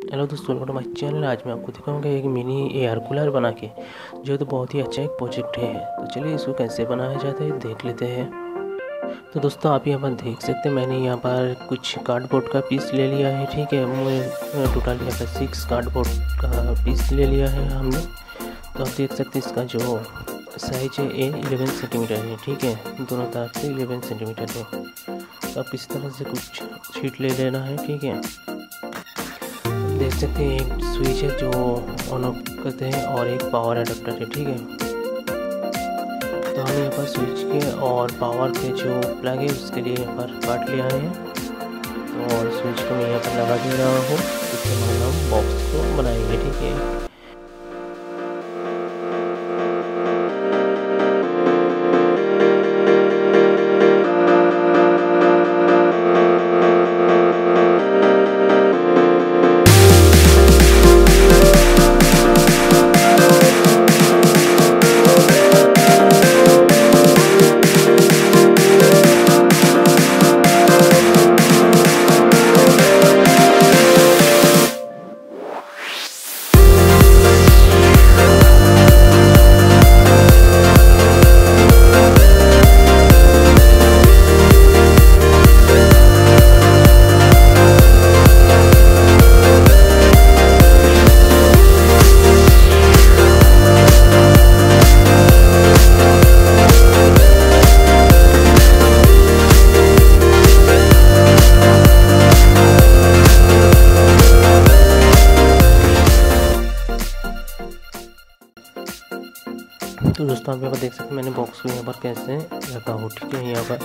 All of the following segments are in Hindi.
हेलो दोस्तों, वेलकम टू माय चैनल। आज मैं आपको दिखाऊंगा एक मिनी एयर कूलर बना के, जो तो बहुत ही अच्छा एक प्रोजेक्ट है। तो चलिए इसको कैसे बनाया जाता है देख लेते हैं। तो दोस्तों आप यहाँ पर देख सकते हैं, मैंने यहाँ पर कुछ कार्डबोर्ड का पीस ले लिया है। ठीक है, मैं टोटल यहाँ पर 6 कार्डबोर्ड का पीस ले लिया है हमने। तो आप देख सकते हैं इसका जो साइज है 11 सेंटीमीटर है। ठीक है, दोनों तरफ से 11 सेंटीमीटर है। तो आप इस तरह से कुछ शीट ले लेना है। ठीक है, देख सकते हैं एक स्विच है जो ऑन ऑफ करते हैं और एक पावर एडाप्टर है। ठीक है, तो हम यहाँ पर स्विच के और पावर के जो प्लग है उसके लिए यहाँ पर काट लिया है और स्विच को मैं यहाँ पर लगा दे रहा हूँ। इसके बाद हम बॉक्स को बनाएंगे। ठीक है, तो दोस्तों आप यहाँ पर देख सकते हैं मैंने बॉक्स को यहाँ पर कैसे रखा हो। ठीक है, यहाँ पर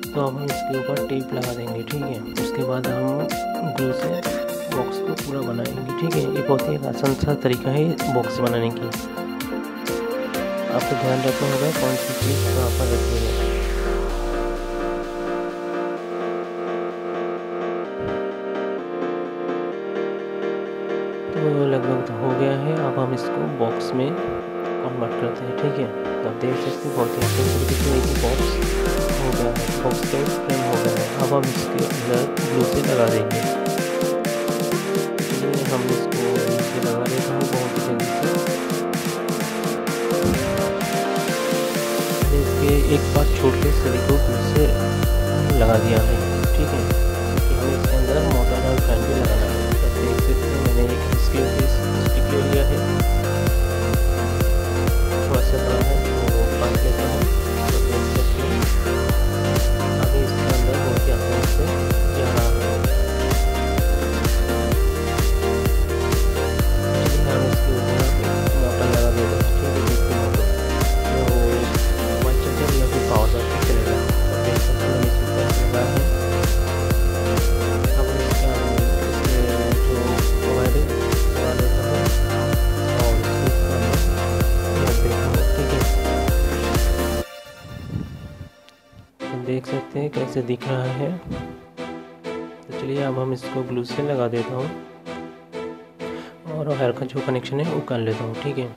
तो अब हम इसके ऊपर टेप लगा देंगे। ठीक है, उसके बाद हम ग्लू से बॉक्स को पूरा बनाएंगे। ठीक है, ये बहुत ही आसान सा तरीका है बॉक्स बनाने की। आपको ध्यान रखना होगा कौन सी चीज़ कहाँ पर रखनी है। तो लगभग हो गया है। अब हम इसको बॉक्स में कन्वर्ट करते हैं। ठीक है, तो आप देख सकते हैं बहुत ही अच्छे तरीके से एक बॉक्स हो गया है, बॉक्स का फ्रेम हो गया है। अब हम इसके अंदर ग्लू से लगा देंगे। इसलिए हम इसको ग्लू से लगा देता हूँ बहुत ही जल्दी से। इसके एक बार छोटे सभी को ग्लू से लगा दिया है। ठीक है, क्योंकि हमें इसके अंदर मोटर और फैन भी लगाना है। तो देख सकते हैं मैंने एक इसके स्टिक ले लिया है, थोड़ा सा बड़ा है तो काट लेता हूँ। तो देख सकते हैं अभी इसके अंदर बहुत ही आसानी से जा रहा है। हम इसके ऊपर मोटर लगा देते हैं। ठीक है, इसकी मोटर तो मोबाइल चार्जर या फिर पावर बैंक चलेगा। तो देख सकते हैं इस ऊपर लगा है। अब इसका जो मोबाइल लगा देता हूँ और इसके ऊपर ठीक है, देख सकते हैं कैसे दिख रहा है। तो चलिए अब हम इसको ग्लू से लगा देता हूँ और वायर का जो कनेक्शन है वो कर लेता हूँ। ठीक है।